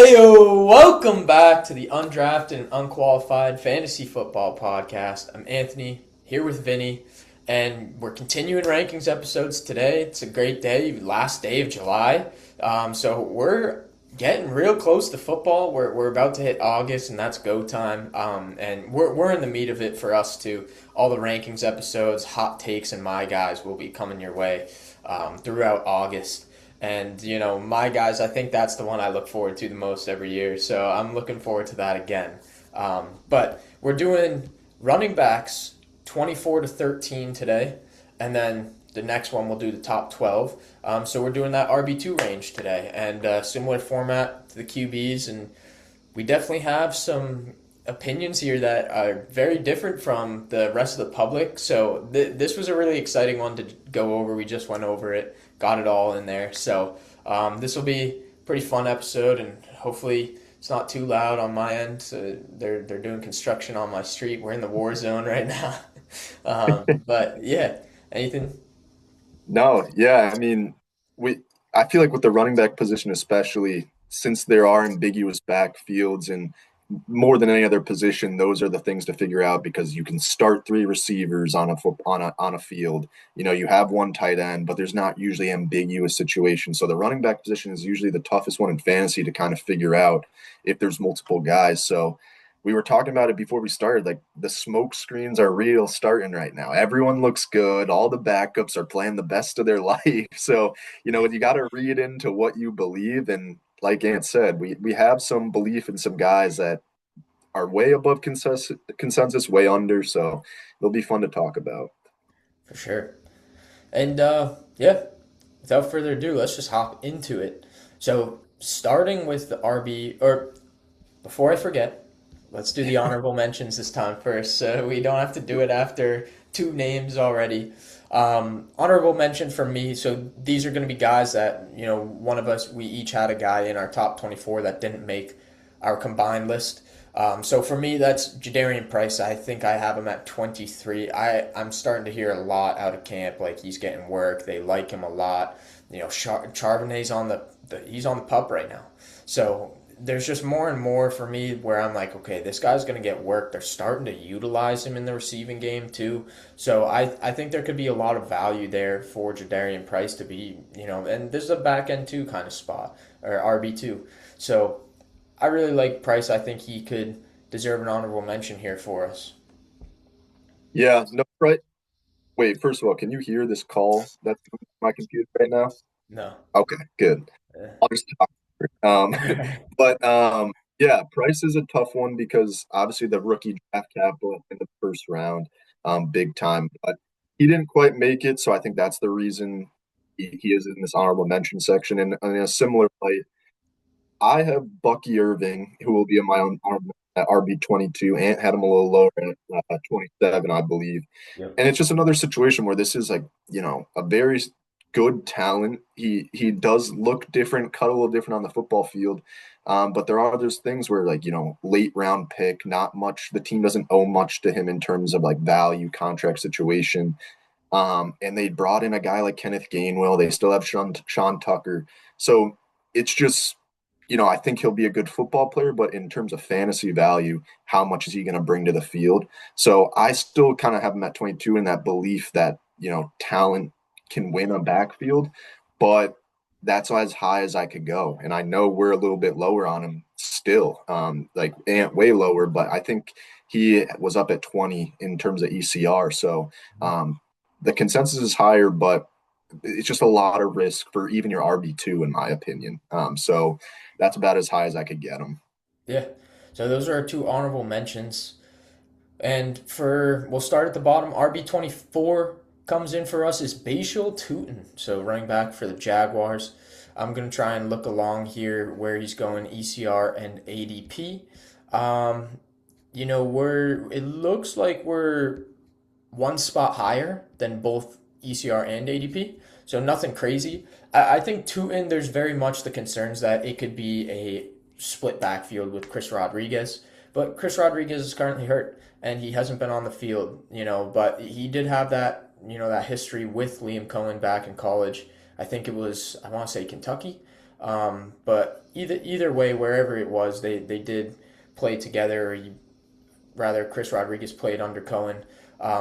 Heyo, welcome back to the Undrafted and Unqualified Fantasy Football Podcast. I'm Anthony, here with Vinny, and we're continuing rankings episodes today. It's a great day, last day of July. So we're getting real close to football. We're about to hit August, and that's go time. And we're in the meat of it for us too. All the rankings episodes, hot takes, and my guys will be coming your way throughout August. And, my guys, I think that's the one I look forward to the most every year. So I'm looking forward to that again. But we're doing running backs 24 to 13 today. And then the next one we'll do the top 12. So we're doing that RB2 range today. And similar format to the QBs. And we definitely have some opinions here that are very different from the rest of the public. So this was a really exciting one to go over. We just went over it, got it all in there. So this will be a pretty fun episode, and hopefully it's not too loud on my end. So they're doing construction on my street. We're in the war zone right now. But yeah, anything? No, yeah, I mean, we I feel like with the running back position especially, since there are ambiguous backfields and more than any other position, those are the things to figure out because you can start three receivers on a field. You have one tight end, but there's not usually ambiguous situations. So the running back position is usually the toughest one in fantasy to kind of figure out if there's multiple guys. So we were talking about it before we started. Like the smoke screens are real starting right now. Everyone looks good. All the backups are playing the best of their life. So, you got to read into what you believe. And like Ant said, we have some belief in some guys that are way above consensus, way under. So it'll be fun to talk about. For sure. And yeah, without further ado, let's just hop into it. So starting with the RB, or before I forget, let's do the honorable mentions this time first, so we don't have to do it after two names already. Honorable mention for me. So these are going to be guys that one of us, we each had a guy in our top 24 that didn't make our combined list. So for me, that's Jadarian Price. I think I have him at 23. I'm starting to hear a lot out of camp, like he's getting work. They like him a lot. Charbonnet's on he's on the pup right now. So there's just more and more for me where I'm like, okay, this guy's going to get work. They're starting to utilize him in the receiving game too. So I think there could be a lot of value there for Jadarian Price to be, and this is a back end two kind of spot, or RB2. So I really like Price. I think he could deserve an honorable mention here for us. Yeah, no, right. Wait, first of all, can you hear this call that's coming from my computer right now? No. Okay, good. I'll just talk. Um, but yeah, Price is a tough one because obviously the rookie draft capital in the first round, big time. But he didn't quite make it, so I think that's the reason he is in this honorable mention section. And in a similar light, I have Bucky Irving, who will be in my own honorable at RB22, and had him a little lower at 27, I believe. Yep. And it's just another situation where this is like, a very good talent. He does look different, cut a little different on the football field. But there are those things where like, late round pick, not much, the team doesn't owe much to him in terms of like value contract situation. And they brought in a guy like Kenneth Gainwell. They still have Sean Tucker. So it's just, I think he'll be a good football player, but in terms of fantasy value, how much is he going to bring to the field? So I still kind of have him at 22 in that belief that, talent can win a backfield, but that's as high as I could go. And I know we're a little bit lower on him still, like way lower, but I think he was up at 20 in terms of ECR. So the consensus is higher, but it's just a lot of risk for even your RB2, in my opinion. So that's about as high as I could get him. Yeah. So those are our two honorable mentions. And we'll start at the bottom. RB24 comes in for us is Bashal Tutin. So running back for the Jaguars. I'm going to try and look along here where he's going ECR and ADP. It looks like we're one spot higher than both ECR and ADP. So nothing crazy. I think Tutin, there's very much the concerns that it could be a split backfield with Chris Rodriguez. But Chris Rodriguez is currently hurt and he hasn't been on the field, but he did have that history with Liam Cohen back in college. I think it was, I want to say Kentucky. But either way, wherever it was, they did play together. Or rather, Chris Rodriguez played under Cohen,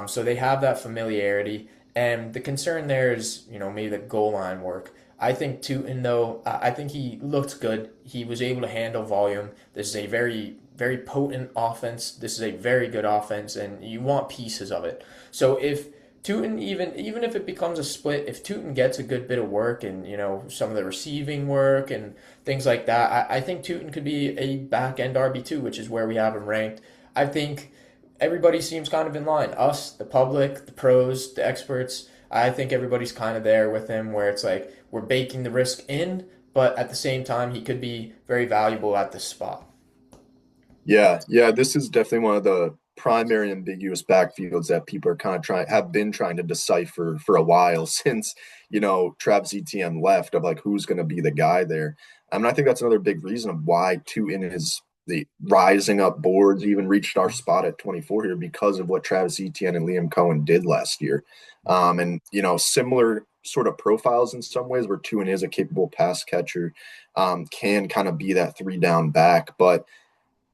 so they have that familiarity. And the concern there is, maybe the goal line work. I think Tootin, though, I think he looked good. He was able to handle volume. This is a very, very potent offense. This is a very good offense, and you want pieces of it. So if Tootin, even if it becomes a split, if Tootin gets a good bit of work and some of the receiving work and things like that, I think Tootin could be a back end RB2, which is where we have him ranked. I think everybody seems kind of in line. Us, the public, the pros, the experts. I think everybody's kind of there with him where it's like we're baking the risk in, but at the same time, he could be very valuable at this spot. Yeah, this is definitely one of the primary ambiguous backfields that people are kind of have been trying to decipher for a while since, Travis Etienne left of like who's going to be the guy there. I mean, I think that's another big reason of why Tootin is the rising up boards, even reached our spot at 24 here because of what Travis Etienne and Liam Cohen did last year. And, similar sort of profiles in some ways where Tootin is a capable pass catcher, can kind of be that three down back. But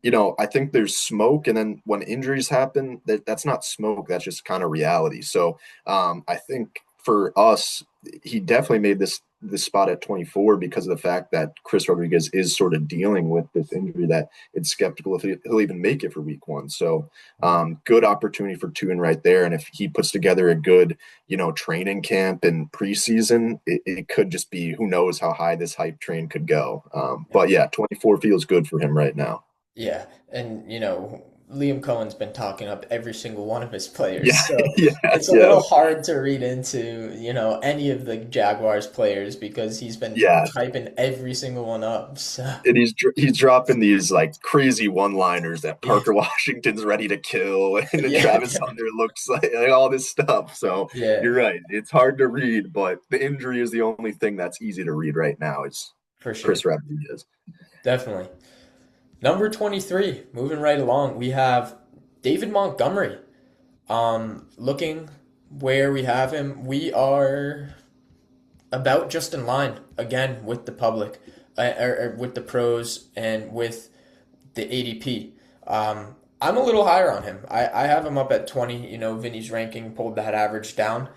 I think there's smoke, and then when injuries happen, that's not smoke. That's just kind of reality. So I think for us, he definitely made this spot at 24 because of the fact that Chris Rodriguez is sort of dealing with this injury that it's skeptical if he'll even make it for week one. So good opportunity for Tuen right there. And if he puts together a good, training camp and preseason, it could just be who knows how high this hype train could go. But yeah, 24 feels good for him right now. Yeah, and Liam Cohen's been talking up every single one of his players, Yeah, so it's yes, a little yes, hard to read into, any of the Jaguars players because he's been yeah. hyping every single one up. So And he's dropping these like crazy one-liners that yeah, Parker Washington's ready to kill, and then yeah, Travis Hunter looks like all this stuff. So yeah, you're right; it's hard to read, but the injury is the only thing that's easy to read right now. Is for sure, Chris Rodriguez? definitely. Number 23, moving right along, we have David Montgomery. Looking where we have him, we are about just in line again with the public, or with the pros and with the ADP. I'm a little higher on him. I have him up at 20. Vinny's ranking pulled that average down.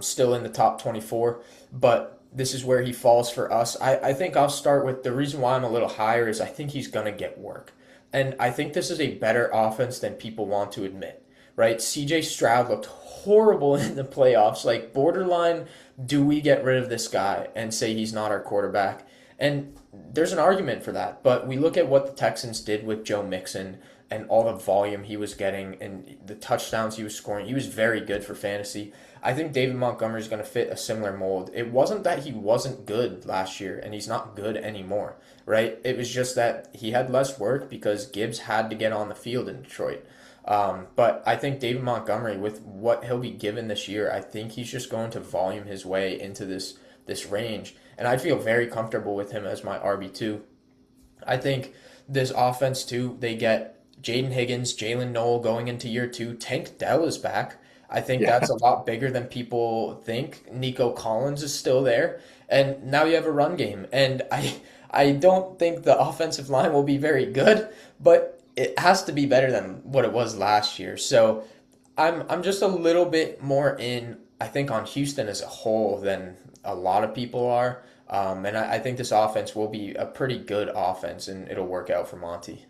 Still in the top 24, but this is where he falls for us. I think I'll start with the reason why I'm a little higher is I think he's going to get work. And I think this is a better offense than people want to admit, right? CJ Stroud looked horrible in the playoffs, like borderline, do we get rid of this guy and say he's not our quarterback? And there's an argument for that, but we look at what the Texans did with Joe Mixon and all the volume he was getting and the touchdowns he was scoring. He was very good for fantasy. I think David Montgomery is going to fit a similar mold. It wasn't that he wasn't good last year and he's not good anymore, right? It was just that he had less work because Gibbs had to get on the field in Detroit. But I think David Montgomery, with what he'll be given this year, I think he's just going to volume his way into this range, and I feel very comfortable with him as my RB2. I think this offense too. They get Jaden Higgins, Jalen Noel going into year two. Tank Dell is back. I think Yeah, that's a lot bigger than people think. Nico Collins is still there, and now you have a run game. And I don't think the offensive line will be very good, but it has to be better than what it was last year. So I'm just a little bit more in, I think, on Houston as a whole than a lot of people are. And I think this offense will be a pretty good offense and it'll work out for Monty.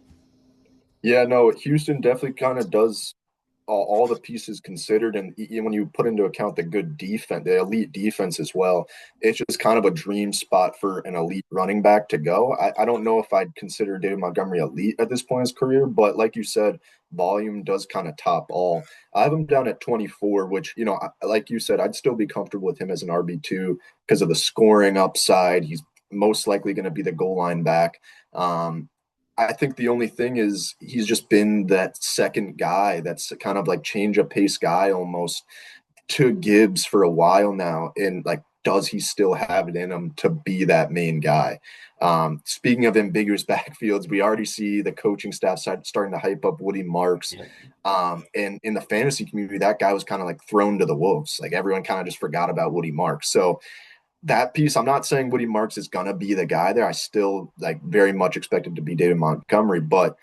yeah. No, Houston definitely kind of does all the pieces considered, and when you put into account the good defense, the elite defense as well, it's just kind of a dream spot for an elite running back to go. I don't know if I'd consider David Montgomery elite at this point in his career, but like you said, volume does kind of top all. I have him down at 24, which, like you said, I'd still be comfortable with him as an RB2 because of the scoring upside. He's most likely going to be the goal line back. I think the only thing is he's just been that second guy that's kind of like change of pace guy almost to Gibbs for a while now. And like, does he still have it in him to be that main guy? Speaking of ambiguous backfields, we already see the coaching staff starting to hype up Woody Marks. Yeah. And in the fantasy community, that guy was kind of like thrown to the wolves. Like everyone kind of just forgot about Woody Marks. So that piece, I'm not saying Woody Marks is gonna be the guy there. I still like very much expect it to be David Montgomery, but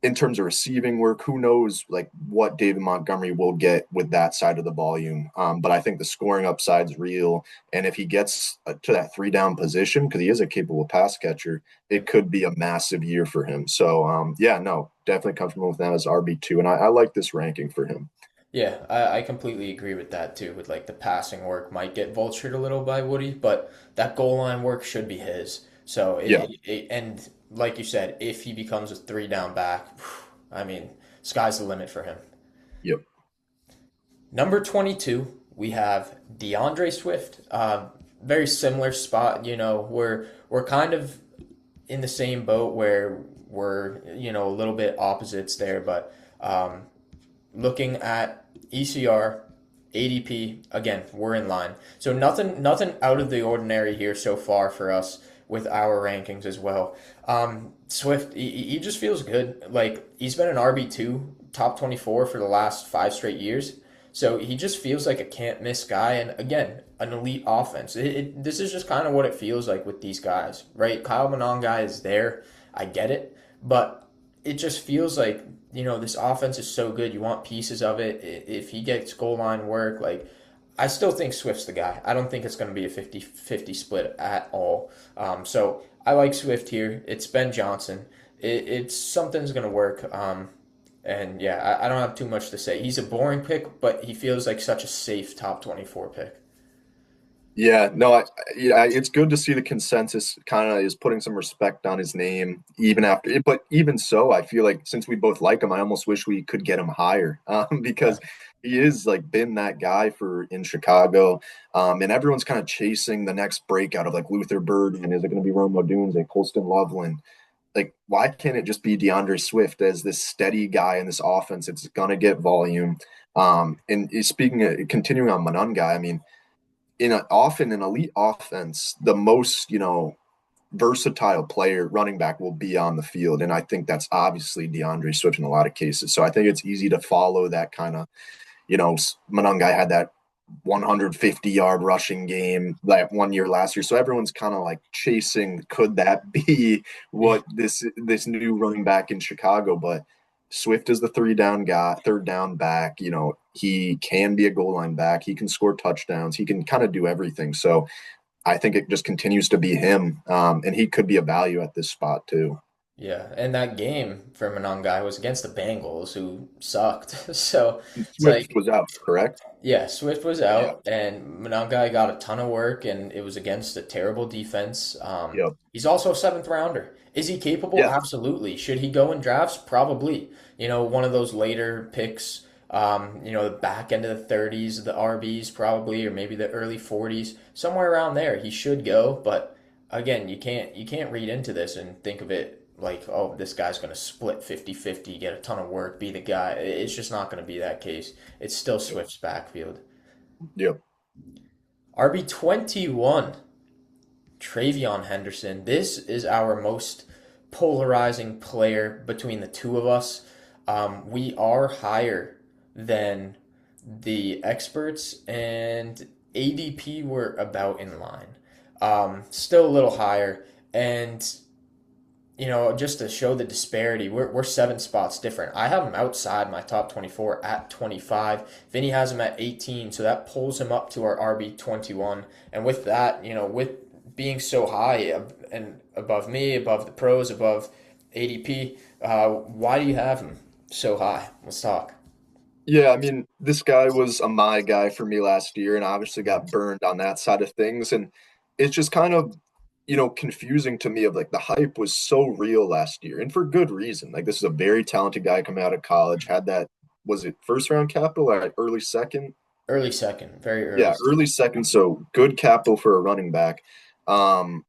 in terms of receiving work, who knows like what David Montgomery will get with that side of the volume. But I think the scoring upside's real, and if he gets to that 3 down position, because he is a capable pass catcher, it could be a massive year for him. So yeah, no, definitely comfortable with that as RB2, and I like this ranking for him. Yeah, I completely agree with that too. With like the passing work might get vultured a little by Woody, but that goal line work should be his. So Yeah, and like you said, if he becomes a 3 down back, I mean, sky's the limit for him. yep. Number 22, we have DeAndre Swift. Very similar spot. We're kind of in the same boat where we're a little bit opposites there, but looking at ECR, ADP, again, we're in line. So nothing out of the ordinary here so far for us with our rankings as well. Swift, he just feels good. Like he's been an RB2, top 24 for the last 5 straight years. So he just feels like a can't miss guy. And again, an elite offense. This is just kind of what it feels like with these guys, right? Kyle Monangai is there. I get it. But it just feels like, this offense is so good. You want pieces of it. If he gets goal line work, like, I still think Swift's the guy. I don't think it's going to be a 50-50 split at all. So I like Swift here. It's Ben Johnson. It's something's going to work. And yeah, I don't have too much to say. He's a boring pick, but he feels like such a safe top 24 pick. Yeah, no, yeah, it's good to see the consensus kind of is putting some respect on his name, even after it. But even so, I feel like since we both like him, I almost wish we could get him higher, Yeah. because he is like been that guy for in Chicago, and everyone's kind of chasing the next breakout of like Luther Bird, and is it going to be Rome Odunze, like Colston Loveland? Like, why can't it just be DeAndre Swift as this steady guy in this offense? It's going to get volume. And speaking of continuing on Monangai, I mean often an elite offense, the most versatile player running back will be on the field, and I think that's obviously DeAndre Swift in a lot of cases. So I think it's easy to follow that kind of. Monangai had that 150-yard rushing game that one year last year. So everyone's kind of like chasing, could that be what this new running back in Chicago? But Swift is the 3 down guy, 3rd down back. He can be a goal line back. He can score touchdowns. He can kind of do everything. So I think it just continues to be him, and he could be a value at this spot too. Yeah, and that game for Monangai was against the Bengals, who sucked. So it's Swift like, was out, correct? yeah, Swift was Yeah. out, and Monangai got a ton of work, and it was against a terrible defense. Yep. He's also a seventh rounder. Is he capable? Yeah. Absolutely. Should he go in drafts? Probably. One of those later picks. The back end of the 30s, the RBs probably, or maybe the early 40s, somewhere around there. He should go, but again, you can't read into this and think of it like, oh, this guy's going to split 50-50, get a ton of work, be the guy. It's just not going to be that case. It's still Swift's backfield. Yep. RB 21, Travion Henderson. This is our most polarizing player between the two of us. We are higher than the experts, and ADP were about in line. Still a little higher, and just to show the disparity, we're 7 spots different. I have him outside my top 24 at 25. Vinny has him at 18, so that pulls him up to our RB 21. And with that, with being so high and above me, above the pros, above ADP, why do you have him so high? Let's talk. Yeah, I mean, this guy was a my guy for me last year and obviously got burned on that side of things. And it's just kind of, confusing to me of like the hype was so real last year and for good reason. Like, this is a very talented guy coming out of college, had that, was it first round capital or early second? Early second, very early Yeah, early second. second. So good capital for a running back. Um,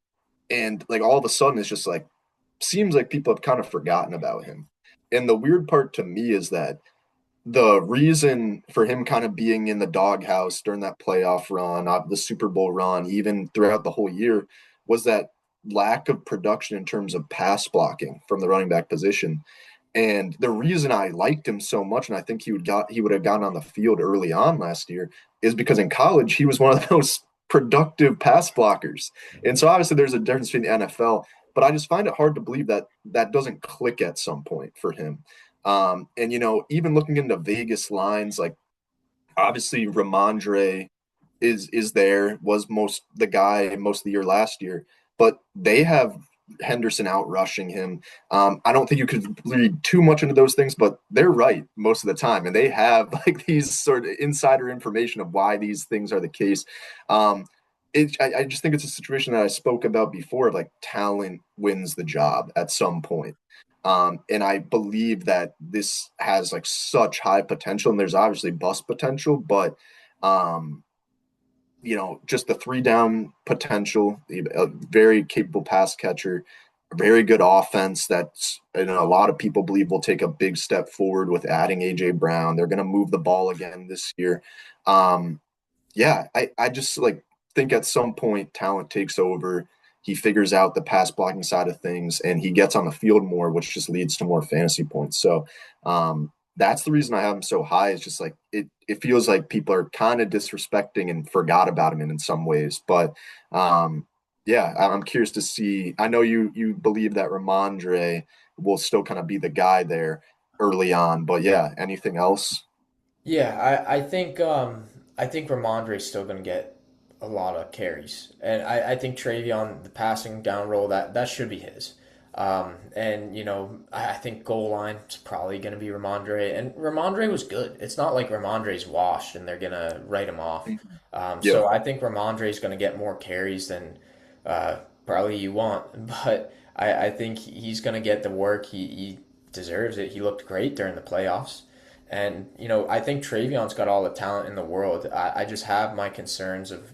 and like all of a sudden, it's just like, seems like people have kind of forgotten about him. And the weird part to me is that the reason for him kind of being in the doghouse during that playoff run, the Super Bowl run, even throughout the whole year, was that lack of production in terms of pass blocking from the running back position. And the reason I liked him so much, and I think he would have gotten on the field early on last year, is because in college he was one of those productive pass blockers. And so obviously there's a difference between the NFL, but I just find it hard to believe that that doesn't click at some point for him. And even looking into Vegas lines, like obviously Ramondre is there, was most the guy most of the year last year, but they have Henderson out rushing him. I don't think you could read too much into those things, but they're right most of the time, and they have like these sort of insider information of why these things are the case. I just think it's a situation that I spoke about before, like talent wins the job at some point. And I believe that this has like such high potential, and there's obviously bust potential, but um, just the three down potential, a very capable pass catcher, a very good offense that's a lot of people believe will take a big step forward with adding AJ Brown. They're going to move the ball again this year. Um, yeah, I just like think at some point talent takes over. He figures out the pass blocking side of things and he gets on the field more, which just leads to more fantasy points. So that's the reason I have him so high. It's just like it feels like people are kind of disrespecting and forgot about him in some ways. But yeah, I'm curious to see. I know you believe that Ramondre will still kind of be the guy there early on, but yeah, anything else? Yeah, I think Ramondre's still going to get a lot of carries, and I think Travion, the passing down roll, that should be his. And I think goal line is probably going to be Ramondre, and Ramondre was good. It's not like Ramondre's washed and they're going to write him off. Yeah. So I think Ramondre's going to get more carries than uh, probably you want, but I think he's going to get the work. He deserves it. He looked great during the playoffs. And, I think Travion's got all the talent in the world. I just have my concerns of,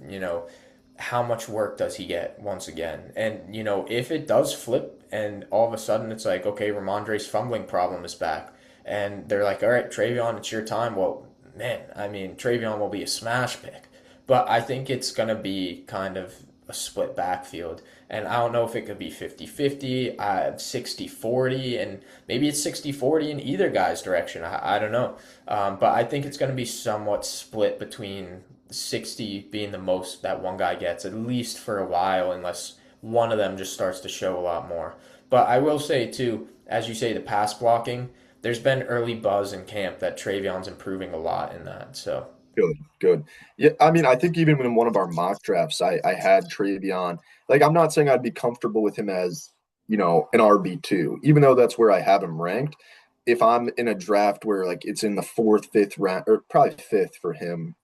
how much work does he get once again? And, if it does flip and all of a sudden it's like, okay, Ramondre's fumbling problem is back. And they're like, all right, Travion, it's your time. Well, man, I mean, Travion will be a smash pick. But I think it's going to be kind of a split backfield. And I don't know if it could be 50-50, 60-40, and maybe it's 60-40 in either guy's direction. I don't know. But I think it's going to be somewhat split between 60 being the most that one guy gets, at least for a while, unless one of them just starts to show a lot more. But I will say, too, as you say, the pass blocking, there's been early buzz in camp that Travion's improving a lot in that. So, Good, good. Yeah, I mean, I think even in one of our mock drafts, I had Travion. Like, I'm not saying I'd be comfortable with him as, an RB2, even though that's where I have him ranked. If I'm in a draft where like it's in the fourth, fifth round, or probably fifth for him,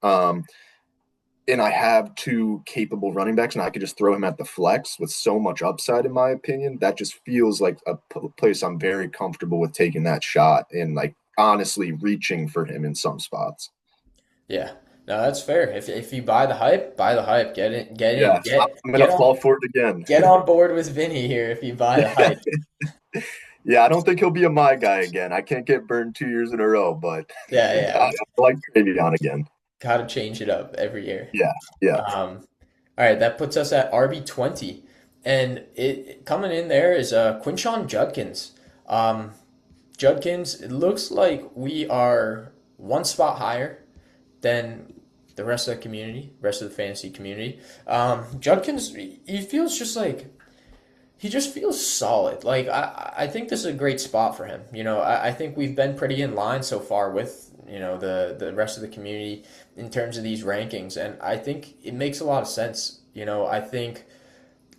and I have two capable running backs, and I could just throw him at the flex with so much upside, in my opinion, that just feels like a place I'm very comfortable with taking that shot and like honestly reaching for him in some spots. yeah. No, that's fair. If you buy the hype, buy the hype. Get in, get in, Yes, get I'm get gonna on fall for it again. get on board with Vinny here if you buy the hype. Yeah, I don't think he'll be a my guy again. I can't get burned 2 years in a row, but Yeah, I yeah. like Travion again. Got to change it up every year. Yeah, yeah. All right, that puts us at RB20, and it coming in there is Quinshon Judkins. Um, Judkins, it looks like we are one spot higher than the rest of the community, rest of the fantasy community. Judkins, he feels just like he just feels solid. Like I think this is a great spot for him. I think we've been pretty in line so far with the rest of the community in terms of these rankings, and I think it makes a lot of sense. I think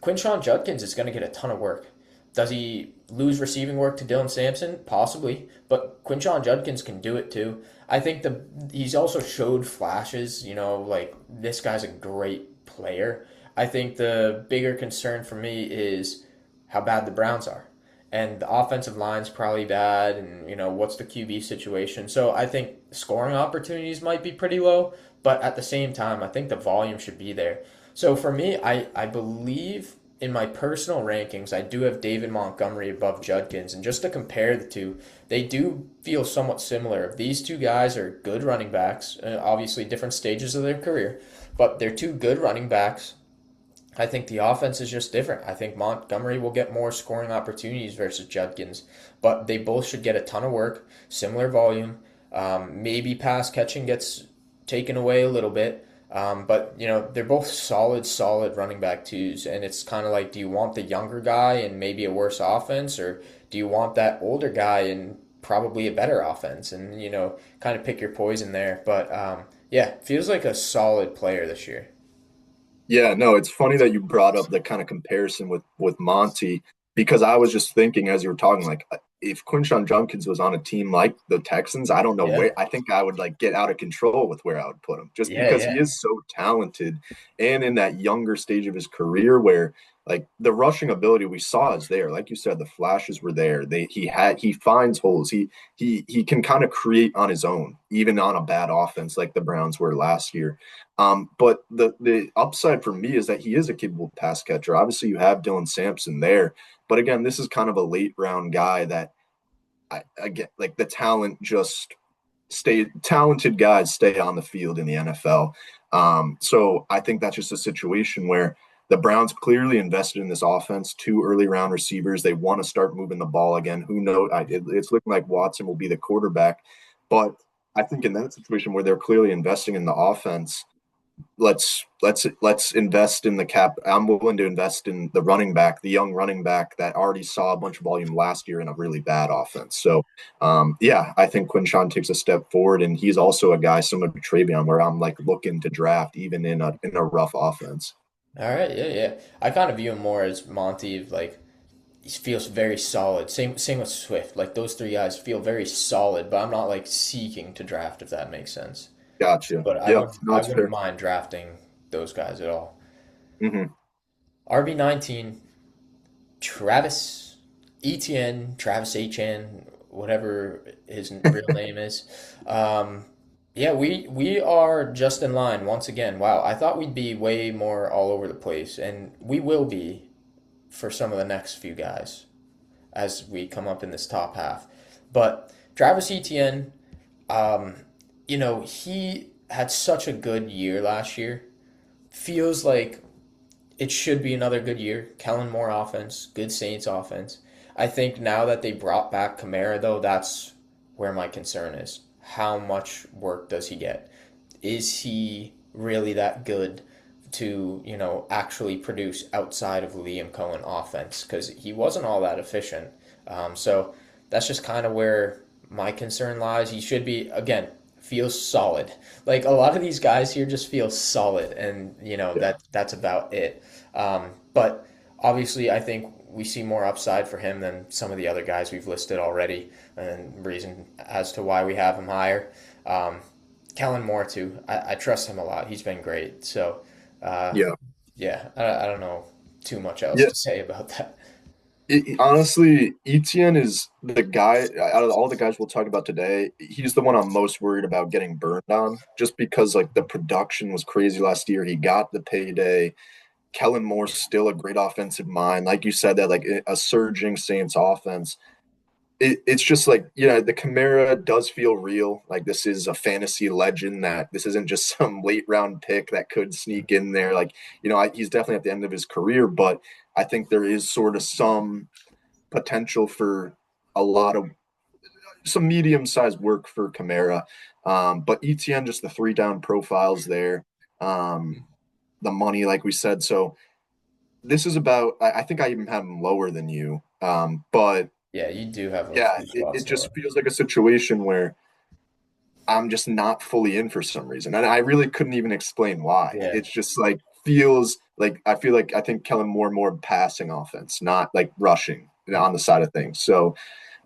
Quinshon Judkins is going to get a ton of work. Does he lose receiving work to Dylan Sampson? Possibly, but Quinshon Judkins can do it too. I think he's also showed flashes. Like this guy's a great player. I think the bigger concern for me is how bad the Browns are. And the offensive line's probably bad, and what's the QB situation? So I think scoring opportunities might be pretty low, but at the same time, I think the volume should be there. So for me, I believe in my personal rankings, I do have David Montgomery above Judkins, and just to compare the two, they do feel somewhat similar. These two guys are good running backs, obviously different stages of their career, but they're two good running backs. I think the offense is just different. I think Montgomery will get more scoring opportunities versus Judkins, but they both should get a ton of work, similar volume. Maybe pass catching gets taken away a little bit. But they're both solid running back twos, and it's kind of like, do you want the younger guy and maybe a worse offense, or do you want that older guy and probably a better offense? And kind of pick your poison there. But yeah, feels like a solid player this year. Yeah, no, it's funny that you brought up the kind of comparison with Monty because I was just thinking as you were talking, like if Quinshon Judkins was on a team like the Texans, I don't know Yeah, where I think I would like get out of control with where I would put him just yeah, because he yeah. is so talented and in that younger stage of his career where like the rushing ability we saw is there. Like you said, the flashes were there. He finds holes. He can kind of create on his own, even on a bad offense like the Browns were last year. But the upside for me is that he is a capable pass catcher. Obviously, you have Dylan Sampson there, but again, this is kind of a late round guy that again, like the talent just stay talented guys stay on the field in the NFL. So I think that's just a situation where the Browns clearly invested in this offense, two early round receivers. They want to start moving the ball again. Who knows? It's looking like Watson will be the quarterback, but I think in that situation where they're clearly investing in the offense, let's invest in the cap. I'm willing to invest in the running back, the young running back that already saw a bunch of volume last year in a really bad offense. So, yeah, I think Quinshon takes a step forward, and he's also a guy similar to Travion, where I'm like looking to draft even in a rough offense. All right, yeah, yeah. I kind of view him more as Monty, like he feels very solid. Same with Swift. Like those three guys feel very solid, but I'm not like seeking to draft if that makes sense. Gotcha. But I Yep. would No, I it's wouldn't fair. mind drafting those guys at all. Hmm. RB19, Travis Etienne, Travis Etienne, whatever his real name is. Um, yeah, we are just in line once again. Wow, I thought we'd be way more all over the place, and we will be for some of the next few guys as we come up in this top half. But Travis Etienne, um, he had such a good year last year. Feels like it should be another good year. Kellen Moore offense, good Saints offense. I think now that they brought back Kamara, though, that's where my concern is. How much work does he get? Is he really that good to, actually produce outside of Liam Cohen offense? Because he wasn't all that efficient. So that's just kind of where my concern lies. He should be, again, feels solid. Like a lot of these guys here just feel solid, and Yeah. that's about it. But obviously, I think we see more upside for him than some of the other guys we've listed already, and reason as to why we have him higher. Um, Kellen Moore too. I trust him a lot. He's been great. So, uh, Yeah. yeah, I don't know too much else Yeah. to say about that. Honestly, Etienne is the guy out of all the guys we'll talk about today. He's the one I'm most worried about getting burned on, just because like the production was crazy last year. He got the payday. Kellen Moore's still a great offensive mind, like you said that like a surging Saints offense. It's just like the Kamara does feel real. Like this is a fantasy legend. That this isn't just some late round pick that could sneak in there. Like he's definitely at the end of his career, but I think there is sort of some potential for a lot of some medium sized work for Kamara. But ETN, just the three down profiles there, um, the money, like we said. So this is about, I think I even have him lower than you. But Yeah, you do have a yeah, few it spots just lower. feels like a situation where I'm just not fully in for some reason. And I really couldn't even explain why. Yeah, It's just like feels like I feel like I think Kellen more passing offense, not like rushing on the side of things. So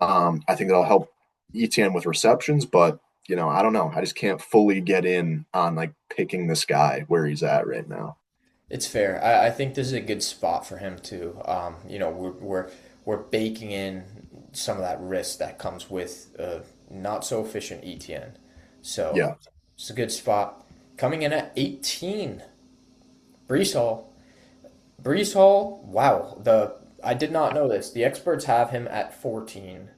I think that'll help ETN with receptions, but I don't know. I just can't fully get in on like picking this guy where he's at right now. it's fair. I think this is a good spot for him too. We're baking in some of that risk that comes with not so efficient ETN. So Yeah. it's a good spot. Coming in at 18, Brees Hall. Brees Hall, wow. I did not know this. The experts have him at 14.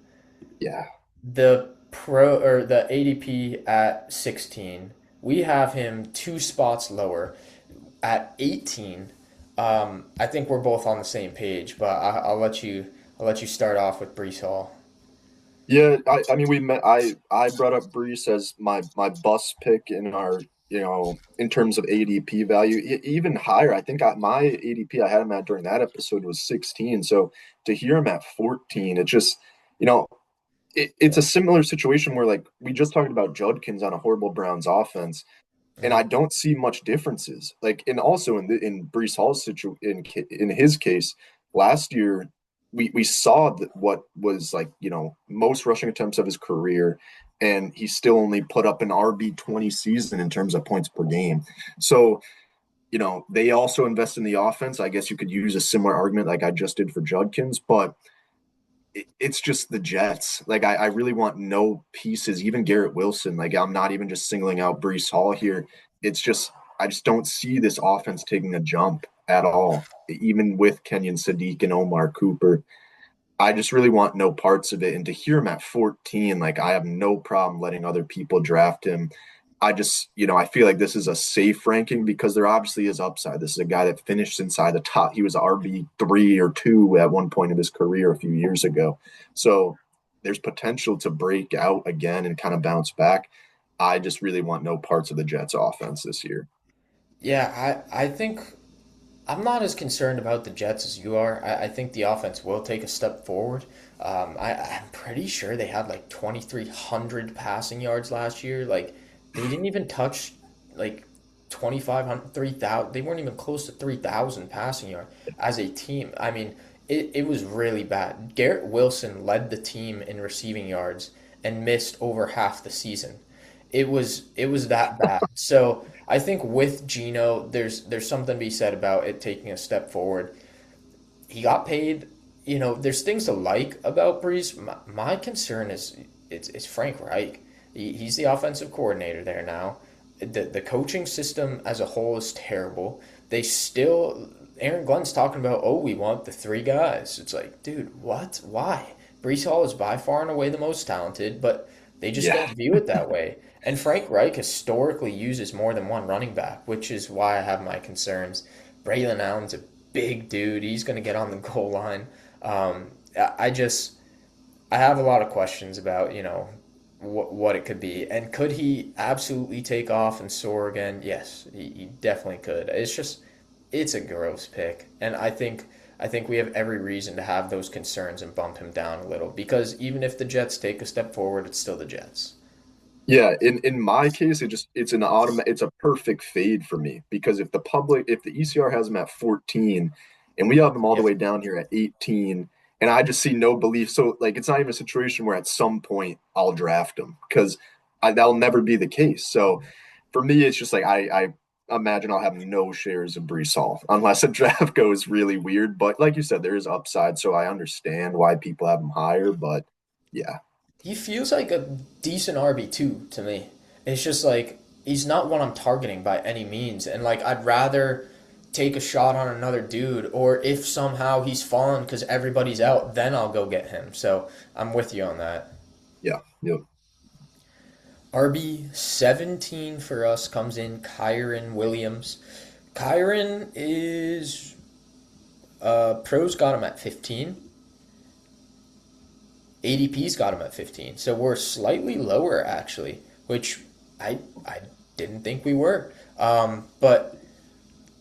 Yeah. The ADP at 16. We have him two spots lower at 18. I think we're both on the same page, but I'll let you start off with Brees Hall. Yeah, I mean we met I brought up Brees as my bus pick in our in terms of ADP value, even higher. I think my ADP I had him at during that episode was 16. So to hear him at 14, it just, you know, it's a similar situation where like we just talked about Judkins on a horrible Browns offense, and I Mhm. don't see much differences. Like, and also in Brees Hall's in his case last year, we saw that what was like most rushing attempts of his career, and he still only put up an RB 20 season in terms of points per game. So they also invest in the offense. I guess you could use a similar argument like I just did for Judkins, but it's just the Jets. Like I really want no pieces, even Garrett Wilson. Like I'm not even just singling out Brees Hall here. It's just I just don't see this offense taking a jump at all, even with Kenyon Sadiq and Omar Cooper. I just really want no parts of it. And to hear him at 14, like I have no problem letting other people draft him. I just, I feel like this is a safe ranking because there obviously is upside. This is a guy that finished inside the top. He was RB 3 or 2 at one point of his career a few years ago. So there's potential to break out again and kind of bounce back. I just really want no parts of the Jets offense this year. Yeah, I think I'm not as concerned about the Jets as you are. I think the offense will take a step forward. I'm pretty sure they had like 2,300 passing yards last year. Like they didn't even touch like 2,500, 3,000. They weren't even close to 3,000 passing yards as a team. I mean, it was really bad. Garrett Wilson led the team in receiving yards and missed over half the season. It was that bad. So I think with Gino, there's something to be said about it taking a step forward. He got paid. There's things to like about Breeze. My concern is it's Frank Reich. He's the offensive coordinator there now. The coaching system as a whole is terrible. They still Aaron Glenn's talking about, oh, we want the three guys. It's like, dude, what? Why? Brees Hall is by far and away the most talented, but they just Yeah. don't view it that way. And Frank Reich historically uses more than one running back, which is why I have my concerns. Braylon Allen's a big dude. He's going to get on the goal line. I have a lot of questions about, what it could be. And could he absolutely take off and soar again? Yes, he definitely could. It's a gross pick. And I think we have every reason to have those concerns and bump him down a little because even if the Jets take a step forward, it's still the Jets. Yeah, in my case, it's a perfect fade for me because if the ECR has them at 14 and we have them all the Yeah. way down here at 18, and I just see no belief. So like it's not even a situation where at some point I'll draft them because that'll never be the case. So for me, it's just like I imagine I'll have no shares of Brees Hall unless a draft goes really weird. But like you said, there is upside, so I understand why people have him higher. But yeah, He feels like a decent RB2 to me. It's just like he's not one I'm targeting by any means. And like I'd rather take a shot on another dude, or if somehow he's fallen because everybody's out, then I'll go get him. So I'm with you on that. yeah, yep. RB 17 for us comes in Kyron Williams. Kyron is pros got him at 15. ADP's got him at 15. So we're slightly lower actually, which I didn't think we were. But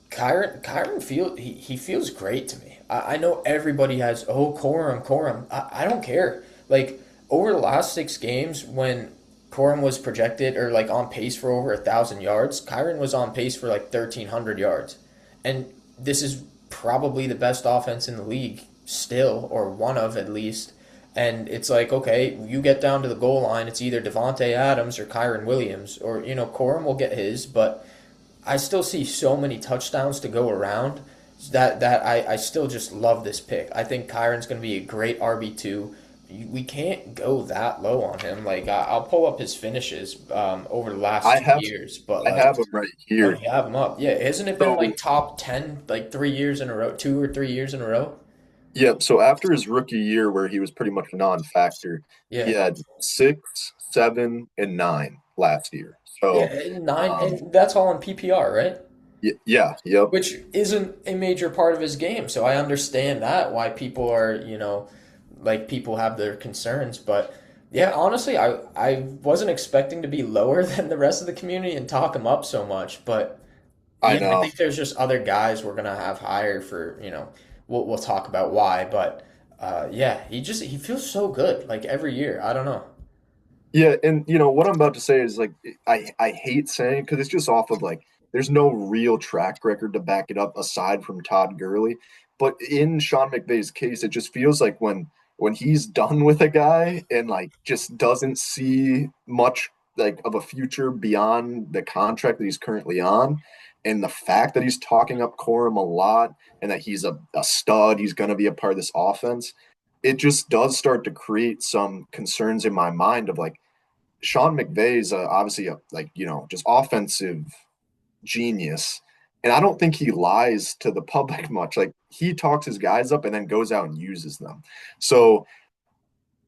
Kyron he feels great to me. I know everybody has Corum. I don't care. Like over the last 6 games when Corum was projected or like on pace for over 1,000 yards, Kyron was on pace for like 1,300 yards. And this is probably the best offense in the league still, or one of at least. And it's like, okay, you get down to the goal line, it's either Devonte Adams or Kyron Williams, or Corum will get his, but I still see so many touchdowns to go around that I still just love this pick. I think Kyron's going to be a great RB2. We can't go that low on him. Like I'll pull up his finishes over the last I two have years, but I like, have him right oh, here. you have him up. Yeah, hasn't it been So like top 10 like 3 years in a row, 2 or 3 years in a row? yeah, so after his rookie year where he was pretty much a non-factor, he Yeah. had 6, 7, and 9 last year. Yeah, So and nine, um and that's all in PPR, right? yeah, yep. Which isn't a major part of his game. So I understand that why people are, like people have their concerns, but Yeah, honestly, I wasn't expecting to be lower than the rest of the community and talk him up so much, but I yeah, I know. think there's just other guys we're gonna have higher for, we'll talk about why, but yeah, he feels so good like every year. I don't know. Yeah, and what I'm about to say is like I hate saying because it's just off of like there's no real track record to back it up aside from Todd Gurley. But in Sean McVay's case, it just feels like when he's done with a guy and like just doesn't see much like of a future beyond the contract that he's currently on, and the fact that he's talking up Corum a lot and that he's a stud, he's gonna be a part of this offense, it just does start to create some concerns in my mind of like Sean McVay's obviously a like just offensive genius, and I don't think he lies to the public much. Like he talks his guys up and then goes out and uses them. So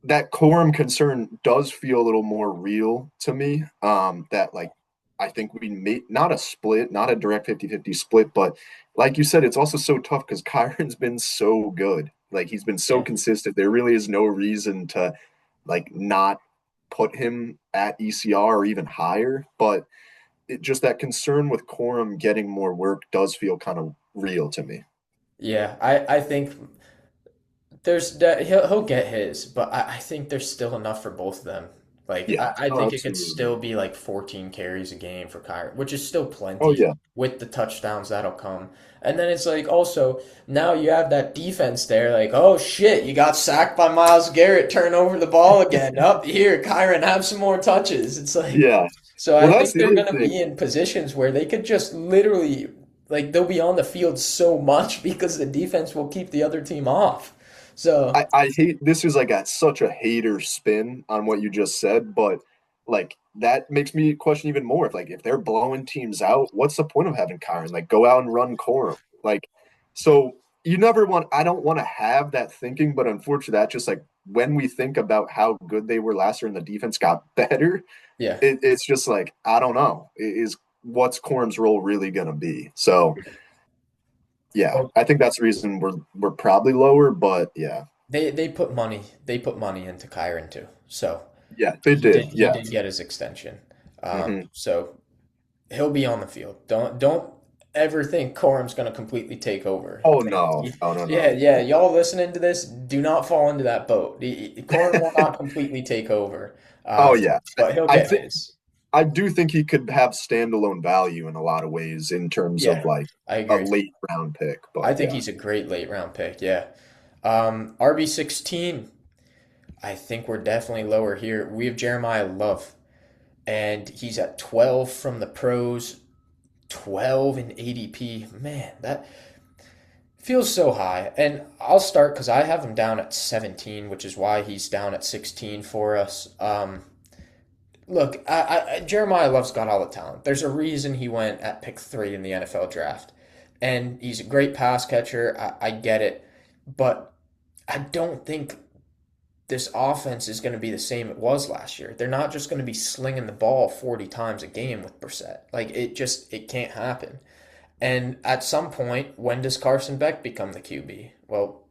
that quorum concern does feel a little more real to me. That like I think we made not a split, not a direct 50-50 split, but like you said, it's also so tough because Kyron's been so good. Like he's been so Yeah. consistent. There really is no reason to like not put him at ECR or even higher. But it just that concern with Corum getting more work does feel kind of real to me. Yeah, I think there's that he'll get his, but I think there's still enough for both of them. Like Yeah. I Oh, think it could absolutely. still be like 14 carries a game for Kyrie, which is still Oh plenty yeah. with the touchdowns that'll come. And then it's like also now you have that defense there, like, oh shit, you got sacked by Miles Garrett, turn over the ball again. Up here, Kyron, have some more touches. It's like Yeah. so Well, I that's think the they're other gonna thing. be in positions where they could just literally like they'll be on the field so much because the defense will keep the other team off. So I hate this is like a such a hater spin on what you just said, but like that makes me question even more if they're blowing teams out, what's the point of having Kyron? Like go out and run Corum. Like so you never want I don't want to have that thinking, but unfortunately that just like when we think about how good they were last year and the defense got better, yeah. it's just like I don't know. Is what's Corum's role really gonna be? So yeah, Well, I think that's the reason we're probably lower, but yeah. they put money into Kyron too. So Yeah, they did. he Yeah. did get his extension. Hmm. So he'll be on the field. Don't ever think Corum's going to completely take over. Oh Like, no, no, no, yeah, no. yeah, y'all listening to this, do not fall into that boat. Corum will not completely take over, Oh yeah. but he'll I get think his. I do think he could have standalone value in a lot of ways in terms of Yeah, like I a agree. late round pick. I But think yeah, he's a great late round pick. Yeah. RB16. I think we're definitely lower here. We have Jeremiah Love, and he's at 12 from the pros, 12 in ADP. Man, that feels so high. And I'll start because I have him down at 17, which is why he's down at 16 for us. Look, Jeremiah Love's got all the talent. There's a reason he went at pick 3 in the NFL draft. And he's a great pass catcher. I get it. But I don't think this offense is going to be the same it was last year. They're not just going to be slinging the ball 40 times a game with Brissett. Like it can't happen. And at some point, when does Carson Beck become the QB? Well,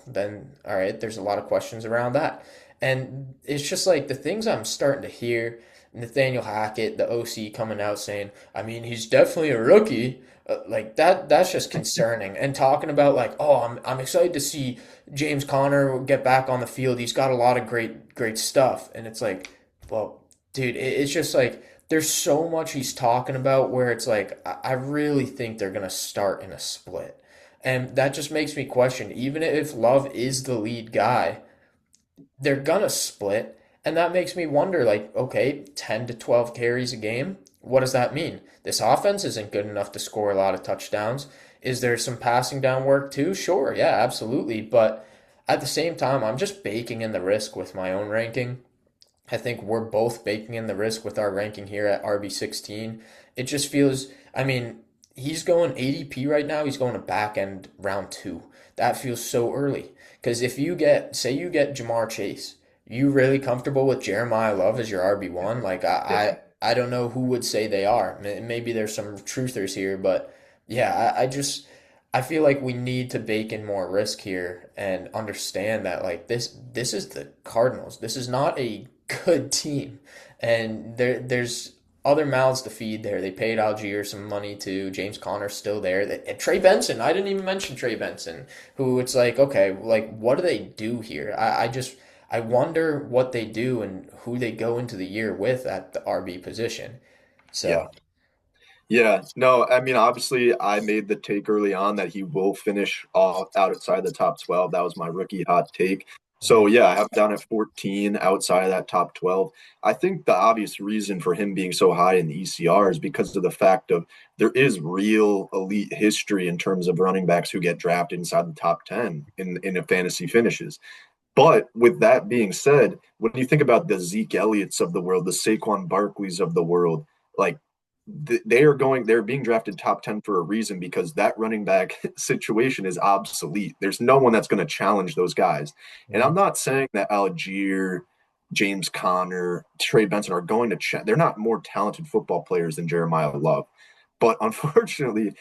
then all right, there's a lot of questions around that. And it's just like the things I'm starting to hear, Nathaniel Hackett, the OC coming out saying, I mean, he's definitely a rookie. Like that's just concerning. And talking about like, oh, I'm excited to see James Conner get back on the field. He's got a lot of great stuff. And it's like, well, dude, it's just like there's so much he's talking about where it's like I really think they're gonna start in a split. And that just makes me question, even if Love is the lead guy, they're gonna split. And that makes me wonder, like, okay, 10 to 12 carries a game. What does that mean? This offense isn't good enough to score a lot of touchdowns. Is there some passing down work too? Sure, yeah, absolutely. But at the same time, I'm just baking in the risk with my own ranking. I think we're both baking in the risk with our ranking here at RB16. It just feels, I mean, he's going ADP right now. He's going to back end round 2. That feels so early. Because if you get, say you get Jamar Chase, you really comfortable with Jeremiah Love as your RB1? Like, yeah. I don't know who would say they are. Maybe there's some truthers here, but yeah, I feel like we need to bake in more risk here and understand that like this is the Cardinals. This is not a good team. And there's other mouths to feed there. They paid Algier some money too. James Conner's still there. And Trey Benson, I didn't even mention Trey Benson, who it's like, okay, like what do they do here? I wonder what they do and who they go into the year with at the RB position. Yeah. So, Yeah, no, I mean, obviously, I made the take early on that he will finish off outside the top 12. That was my rookie hot take. So, mhm, yeah, I have him down at 14 outside of that top 12. I think the obvious reason for him being so high in the ECR is because of the fact of there is real elite history in terms of running backs who get drafted inside the top 10 in a fantasy finishes. But with that being said, when you think about the Zeke Elliott's of the world, the Saquon Barkleys of the world, like they're being drafted top 10 for a reason because that running back situation is obsolete. There's no one that's going to challenge those guys. And I'm mhm. not saying that Algier, James Conner, Trey Benson are going to they're not more talented football players than Jeremiah Love. But unfortunately,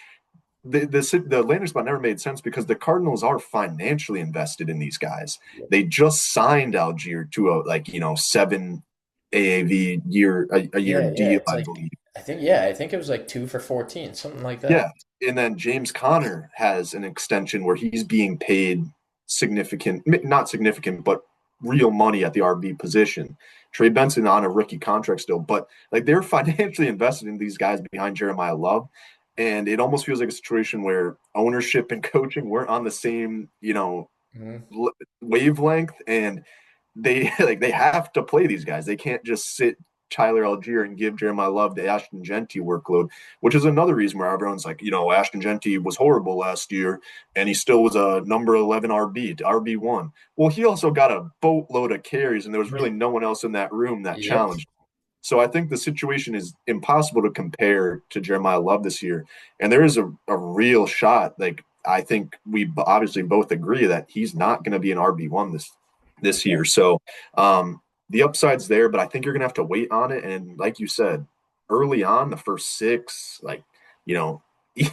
the landing spot never made sense because the Cardinals are financially invested in these guys. They just signed Algier to a seven AAV year Yeah, deal, it's I like believe. I think it was like 2 for 14, something like that. Yeah. And then James Conner has an extension where he's being paid significant, not significant, but real money at the RB position. Trey Benson on a rookie contract still, but like they're financially invested in these guys behind Jeremiah Love. And it almost feels like a situation where ownership and coaching weren't on the same, Hmm. wavelength. And they have to play these guys. They can't just sit Tyler Algier and give Jeremiah Love the Ashton Genty workload, which is another reason where everyone's like, Ashton Genty was horrible last year and he still was a number 11 RB, RB1. Well, he also got a boatload of carries and there was really no one else in that room that Yep. challenged. So I think the situation is impossible to compare to Jeremiah Love this year. And there is a real shot. Like I think we obviously both agree that he's not going to be an RB1 this Yeah. year. So the upside's there, but I think you're gonna have to wait on it. And like you said, early on, the first six, you know,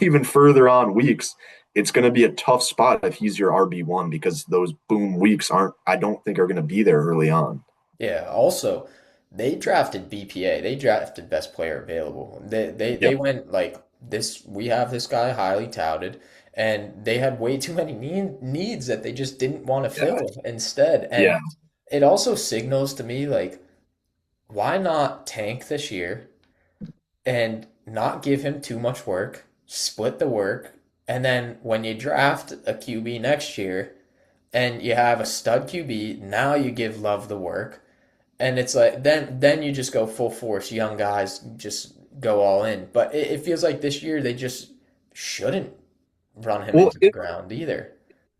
even further on weeks, it's gonna be a tough spot if he's your RB1 because those boom weeks I don't think are gonna be there early on. Yeah. Also, they drafted BPA. They drafted best player available. They Yep. went like this. We have this guy highly touted, and they had way too many needs that they just didn't want to Yeah. fill instead. Yeah. And it also signals to me like, why not tank this year and not give him too much work, split the work, and then when you draft a QB next year and you have a stud QB, now you give Love the work. And it's like then you just go full force, young guys just go all in. But it feels like this year they just shouldn't run him Well, into the ground either.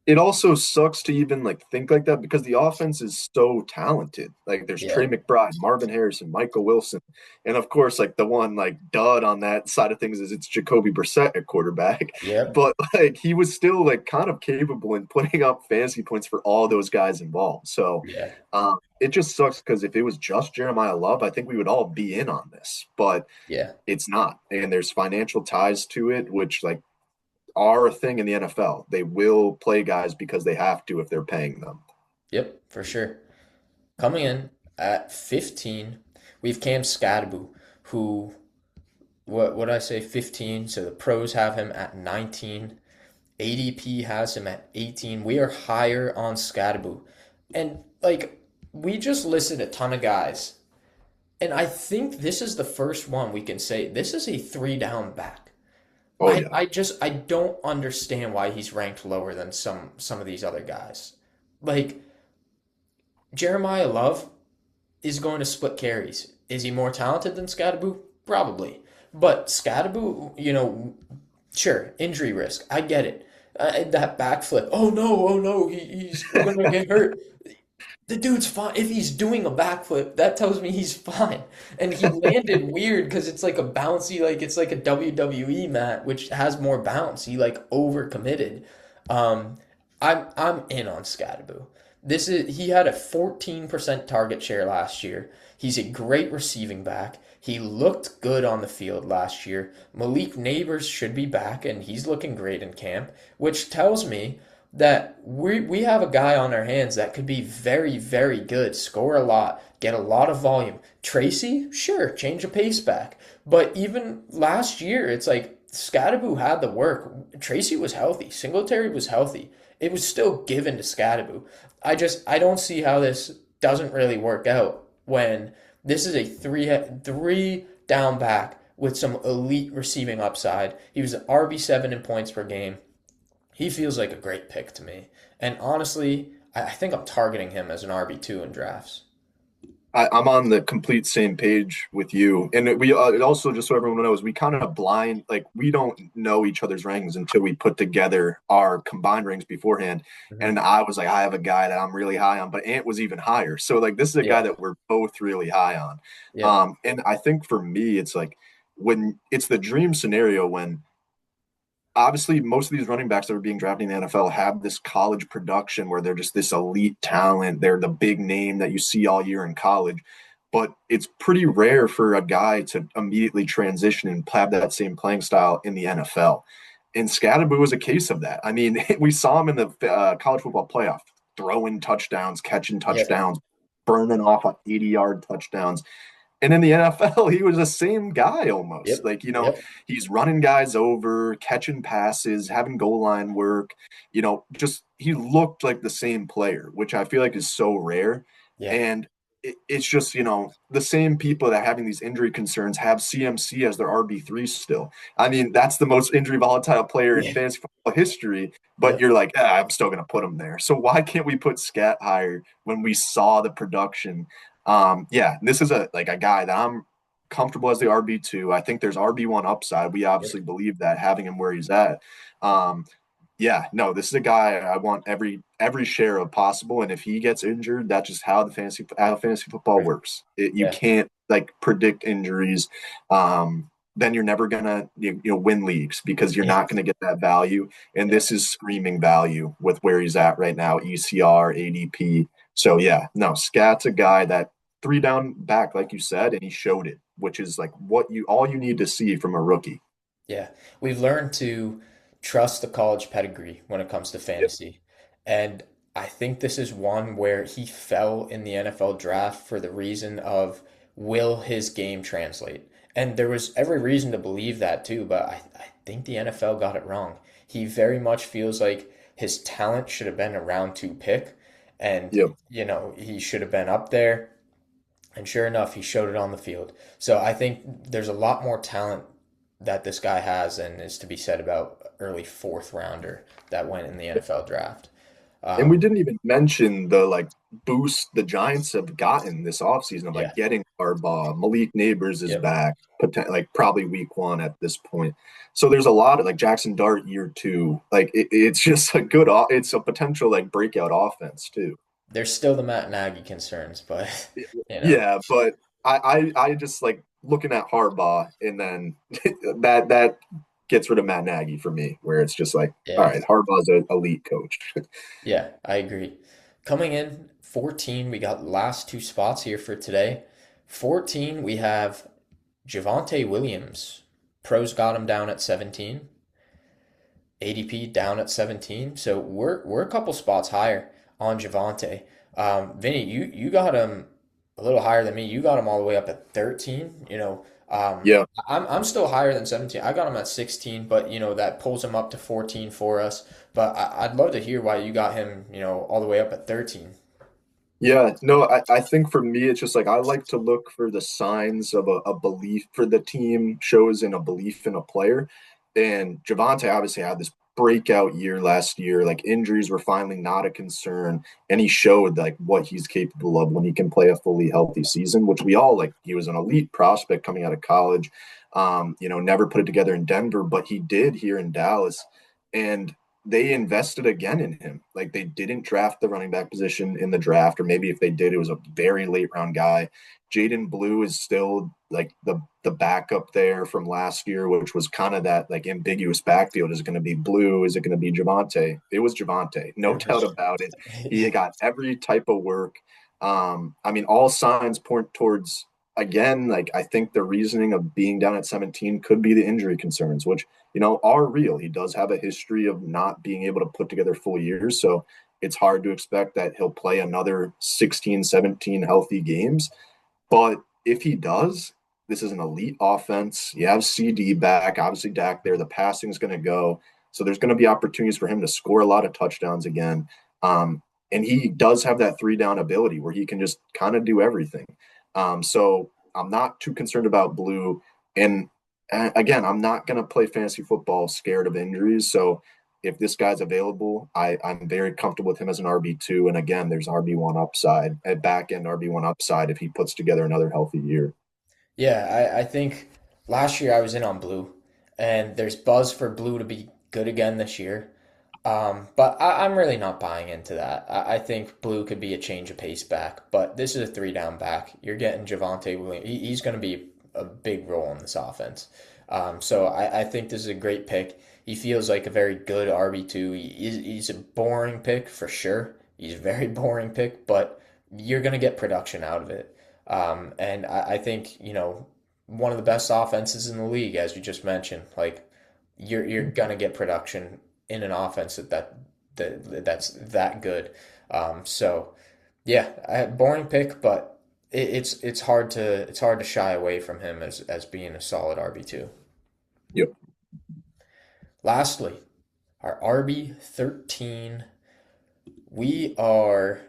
it also sucks to even think like that because the offense is so talented. Like there's Trey Yeah. McBride, Marvin Harrison, Michael Wilson, and of course the one dud on that side of things is it's Jacoby Brissett at quarterback. Yep. But he was still kind of capable in putting up fantasy points for all those guys involved. So Yeah. it just sucks because if it was just Jeremiah Love, I think we would all be in on this. But Yeah. it's not, and there's financial ties to it, which are a thing in the NFL. They will play guys because they have to if they're paying them. Yep, for sure. Coming in at 15, we have Cam Skattebo, who what would I say 15? So the pros have him at 19. ADP has him at 18. We are higher on Skattebo. And we just listed a ton of guys. And I think this is the first one we can say this is a three down back. Oh yeah, I don't understand why he's ranked lower than some of these other guys. Like Jeremiah Love is going to split carries. Is he more talented than Skattebo? Probably. But Skattebo, sure, injury risk. I get it. That backflip. Oh no, he's gonna get hurt. The dude's fine. If he's doing a backflip, that tells me he's fine. And he landed weird because it's like a bouncy, like it's like a WWE mat, which has more bounce. He overcommitted. Um, I'm in on Skattebo. He had a 14% target share last year. He's a great receiving back. He looked good on the field last year. Malik Neighbors should be back, and he's looking great in camp, which tells me that we have a guy on our hands that could be very, very good, score a lot, get a lot of volume. Tracy, sure, change the pace back. But even last year, it's like Skattebo had the work. Tracy was healthy. Singletary was healthy. It was still given to Skattebo. I don't see how this doesn't really work out when this is a three down back with some elite receiving upside. He was an RB7 in points per game. He feels like a great pick to me. And honestly, I think I'm targeting him as an RB2 in drafts. I'm on the complete same page with you, and we it also, just so everyone knows, we kind of blind, like we don't know each other's rankings until we put together our combined ranks beforehand. Hmm. And I was like, I have a guy that I'm really high on, but Ant was even higher. So like this is a guy Yeah, that we're both really high on. yeah, And I think for me, it's like when it's the dream scenario when obviously most of these running backs that are being drafted in the NFL have this college production where they're just this elite talent. They're the big name that you see all year in college. But it's pretty rare for a guy to immediately transition and have that same playing style in the NFL. And Skattebo was a case of that. I mean, we saw him in the college football playoff, throwing touchdowns, catching yeah, touchdowns, burning off on 80-yard touchdowns. And in the NFL, he was the same guy almost. yep, Like, yep, he's running guys over, catching passes, having goal line work, just he looked like the same player, which I feel like is so rare. yeah, And it's just, the same people that are having these injury concerns have CMC as their RB3 still. I mean, that's the most injury volatile player in yeah, fantasy football history, but yep, you're like, I'm still going to put him there. So why can't we put Scat higher when we saw the production? Yeah, this is a guy that I'm comfortable as the RB2. I think there's RB1 upside. We yep, obviously believe that having him where he's at. Um, yeah, no, this is a guy I want every share of possible. And if he gets injured, that's just how fantasy football right, works. You yeah, can't like predict injuries. Then you're never gonna win leagues because you're yeah, not gonna get that value. And yeah, this is screaming value with where he's at right now, ECR, ADP. So yeah, no, Scat's a guy that three down back, like you said, and he showed it, which is like what you all you need to see from a rookie. yeah. We've learned to trust the college pedigree when it comes to Yep. fantasy. And I think this is one where he fell in the NFL draft for the reason of will his game translate? And there was every reason to believe that too, but I think the NFL got it wrong. He very much feels like his talent should have been a round two pick, and Yep. he should have been up there. And sure enough, he showed it on the field. So I think there's a lot more talent that this guy has and is to be said about early fourth rounder that went in the NFL draft. And we Um, didn't even mention the boost the Giants have gotten this offseason of yeah, getting Harbaugh. Malik Neighbors is yep, back, probably week one at this point. So there's a lot of Jackson Dart year two. It's just it's a potential breakout offense too. there's still the Matt Nagy concerns, but you know, Yeah, but I just like looking at Harbaugh and then that gets rid of Matt Nagy for me, where it's just like, all yeah, right, Harbaugh's an elite coach. yeah, I agree. Coming in 14, we got last two spots here for today. 14, we have Javonte Williams. Pros got him down at 17. ADP down at 17. So we're a couple spots higher on Javante. Vinny, you got him a little higher than me. You got him all the way up at 13. Yeah. I'm still higher than 17. I got him at 16, but that pulls him up to 14 for us. But I'd love to hear why you got him, all the way up at 13. Yeah, no, I think for me, it's just I like to look for the signs of a belief for the team shows in a belief in a player. And Javante obviously had this breakout year last year. Injuries were finally not a concern. And he showed what he's capable of when he can play a fully healthy season, which we all he was an elite prospect coming out of college. Never put it together in Denver, but he did here in Dallas. And they invested again in him. Like they didn't draft the running back position in the draft, or maybe if they did, it was a very late round guy. Jaden Blue is still like the backup there from last year, which was kind of that like ambiguous backfield. Is it going to be Blue? Is it going to be Javante? It was Javante, no It doubt was. about it. He got every type of work. I mean, all signs point towards again. Like I think the reasoning of being down at 17 could be the injury concerns, which are real. He does have a history of not being able to put together full years. So it's hard to expect that he'll play another 16, 17 healthy games. But if he does, this is an elite offense. You have CD back, obviously Dak there. The passing is going to go. So there's going to be opportunities for him to score a lot of touchdowns again. And he does have that 3 down ability where he can just kind of do everything. So I'm not too concerned about Blue. And again, I'm not going to play fantasy football scared of injuries. So if this guy's available, I'm very comfortable with him as an RB2. And again, there's RB1 upside at back end RB1 upside if he puts together another healthy year. Yeah, I think last year I was in on Blue, and there's buzz for Blue to be good again this year. But I'm really not buying into that. I think Blue could be a change of pace back, but this is a 3 down back. You're getting Javante Williams. He's going to be a big role in this offense. So I think this is a great pick. He feels like a very good RB2. He's a boring pick for sure. He's a very boring pick, but you're going to get production out of it. And I think, one of the best offenses in the league, as you just mentioned, like you're gonna get production in an offense that's that good. So yeah, boring pick, but it's hard to shy away from him as being a solid RB2. Yep. Lastly, our RB13, we are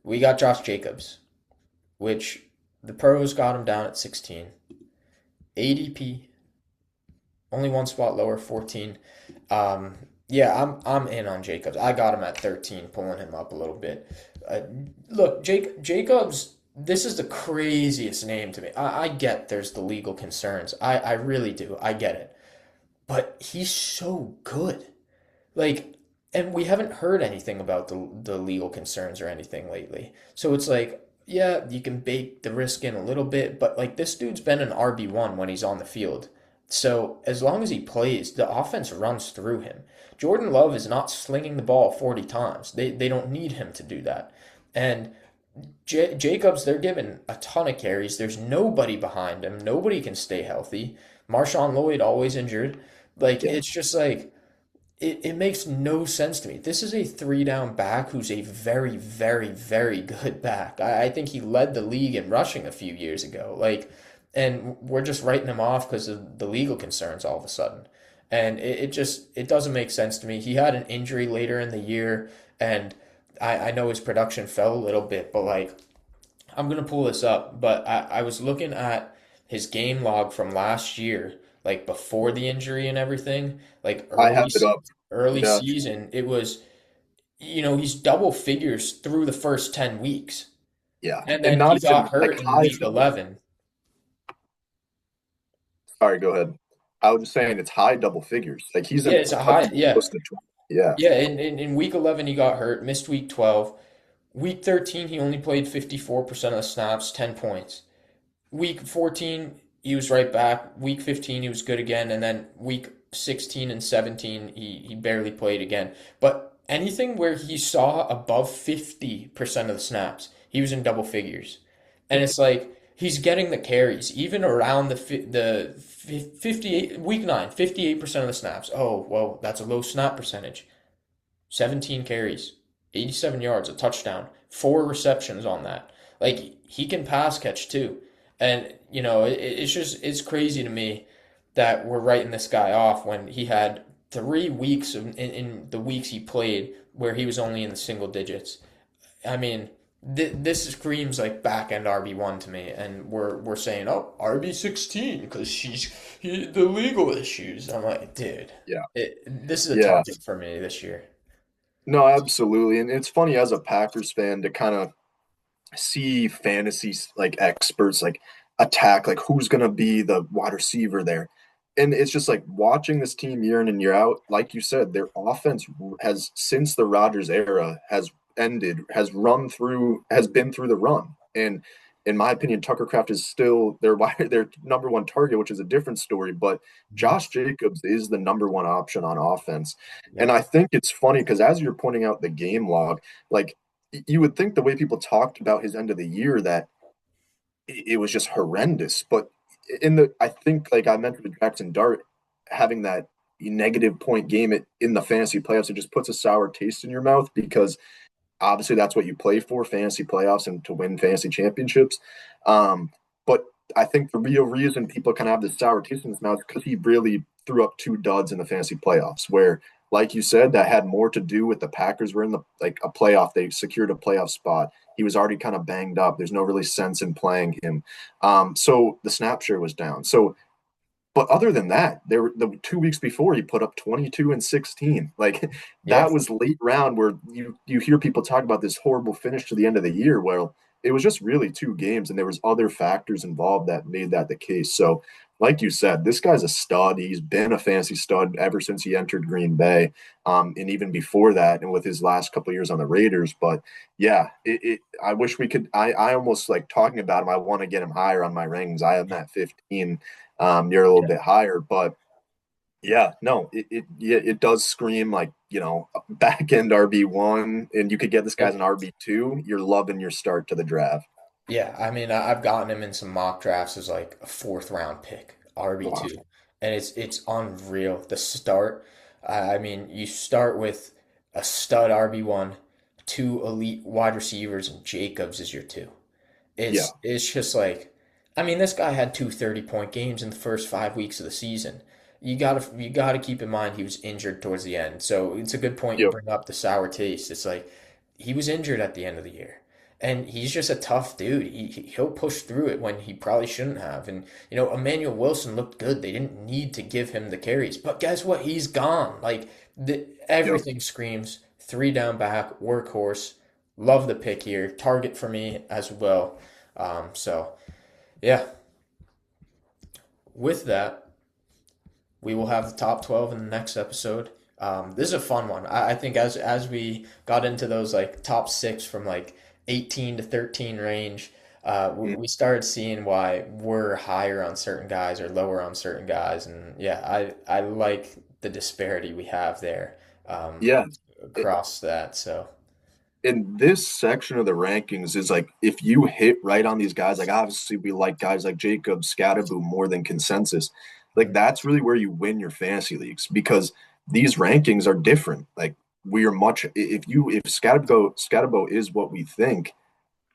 we got Josh Jacobs, which the pros got him down at 16. ADP only one spot lower, 14. Um, yeah, I'm in on Jacobs. I got him at 13, pulling him up a little bit. Uh, Look, Jacobs. This is the craziest name to me. I get there's the legal concerns. I really do. I get it. But he's so good. Like, and we haven't heard anything about the legal concerns or anything lately. So it's like, yeah, you can bake the risk in a little bit, but like this dude's been an RB1 when he's on the field. So as long as he plays, the offense runs through him. Jordan Love is not slinging the ball 40 times. They don't need him to do that. And Jacobs, they're given a ton of carries. There's nobody behind him. Nobody can stay healthy. Marshawn Lloyd always injured. Like Yeah. it's just like it makes no sense to me. This is a 3 down back who's a very, very, very good back. I think he led the league in rushing a few years ago. And we're just writing him off because of the legal concerns all of a sudden. And it doesn't make sense to me. He had an injury later in the year, and I know his production fell a little bit, but like I'm gonna pull this up, but I was looking at his game log from last year, like before the injury and everything, like I have it up. early Yeah. season, it was, he's double figures through the first 10 weeks. Yeah. And And then he not got even like hurt in high. week 11. Sorry, go ahead. I was just saying it's high double figures. Like he's Yeah, in it's a up high, yeah. close to 20. Yeah. Yeah, in week 11 he got hurt, missed week 12. Week 13 he only played 54% of the snaps, 10 points. Week 14, he was right back. Week 15, he was good again. And then week 16 and 17, he barely played again. But anything where he saw above 50% of the snaps, he was in double figures. And Yeah. it's like he's getting the carries, even around the 58, week 9, 58% of the snaps. Oh, well, that's a low snap percentage. 17 carries, 87 yards, a touchdown, 4 receptions on that. Like he can pass catch too. And it's crazy to me that we're writing this guy off when he had 3 weeks in the weeks he played where he was only in the single digits. I mean, this screams like back end RB1 to me, and we're saying, oh, RB16 because the legal issues. I'm like, dude, Yeah. this is a tough Yeah. one for me this year. No, absolutely. And it's funny as a Packers fan to kind of see fantasy like experts like attack like who's going to be the wide receiver there. and it's just like watching this team year in and year out. Like you said, their offense has, since the Rodgers era has ended, has been through the run. And in my opinion, Tucker Craft is still their number one target, which is a different story. But Mhm. Josh Jacobs is the number one option on offense. And Yep. I think it's funny because as you're pointing out the game log, like you would think the way people talked about his end of the year that it was just horrendous. But I think like I mentioned with Jackson Dart having that negative point game in the fantasy playoffs, it just puts a sour taste in your mouth because obviously that's what you play for, fantasy playoffs and to win fantasy championships. But I think the real reason people kind of have this sour taste in his mouth is because he really threw up two duds in the fantasy playoffs where, like you said, that had more to do with the Packers were in the like a playoff. They secured a playoff spot. He was already kind of banged up. There's no really sense in playing him. So the snap share was down. So but other than that, there were the 2 weeks before he put up 22 and 16. Like Yeah. that was late round where you hear people talk about this horrible finish to the end of the year. Well, it was just really two games, and there was other factors involved that made that the case. So, like you said, this guy's a stud. He's been a fantasy stud ever since he entered Green Bay, and even before that, and with his last couple of years on the Raiders. But yeah, I wish we could. I almost like talking about him. I want to get him higher on my rings. I am at 15. You're a little Yeah. bit higher, but yeah, no, yeah, it does scream like, back end RB1, and you could get this guy's Yep. an RB2. You're loving your start to the draft. Yeah, I mean, I've gotten him in some mock drafts as like a fourth round pick, Wow. RB2, and it's unreal. The start, I mean, you start with a stud RB1, two elite wide receivers, and Jacobs is your two. Yeah. It's just like, I mean, this guy had 2 30-point games in the first 5 weeks of the season. You gotta keep in mind he was injured towards the end. So it's a good point you Yep. bring up the sour taste. It's like he was injured at the end of the year. And he's just a tough dude. He'll push through it when he probably shouldn't have. And Emmanuel Wilson looked good. They didn't need to give him the carries. But guess what? He's gone. Like Yep. everything screams three down back, workhorse. Love the pick here. Target for me as well. So yeah, with that, we will have the top 12 in the next episode. This is a fun one. I think as we got into those like top six from like 18 to 13 range, Mm. we started seeing why we're higher on certain guys or lower on certain guys, and yeah, I like the disparity we have there um, Yeah. across that. So In this section of the rankings is like if you hit right on these guys, like obviously we like guys like Jacob Skattebo more than consensus. Like mhm, that's really where you win your fantasy leagues because these rankings are different. Like we are much if Skattebo is what we think,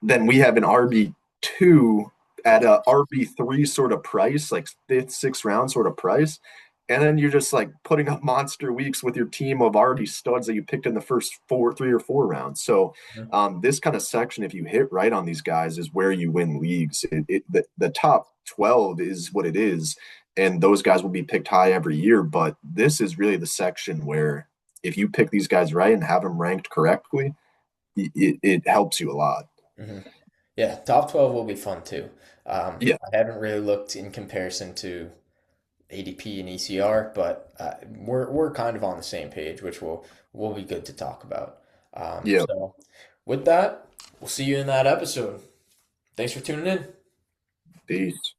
then we have an RB2 at a RB3 sort of price, like fifth, sixth round sort of price. And then you're just like putting up monster weeks with your team of already studs that you picked in the first 3 or 4 rounds. So mhm, this kind of section, if you hit right on these guys, is where you win leagues. The top 12 is what it is, and those guys will be picked high every year. But this is really the section where if you pick these guys right and have them ranked correctly, it helps you a lot. mhm. Yeah, top 12 will be fun too. Yeah, I haven't really looked in comparison to ADP and ECR, but we're kind of on the same page, which will be good to talk about. yeah. So with that, we'll see you in that episode. Thanks for tuning in. Peace.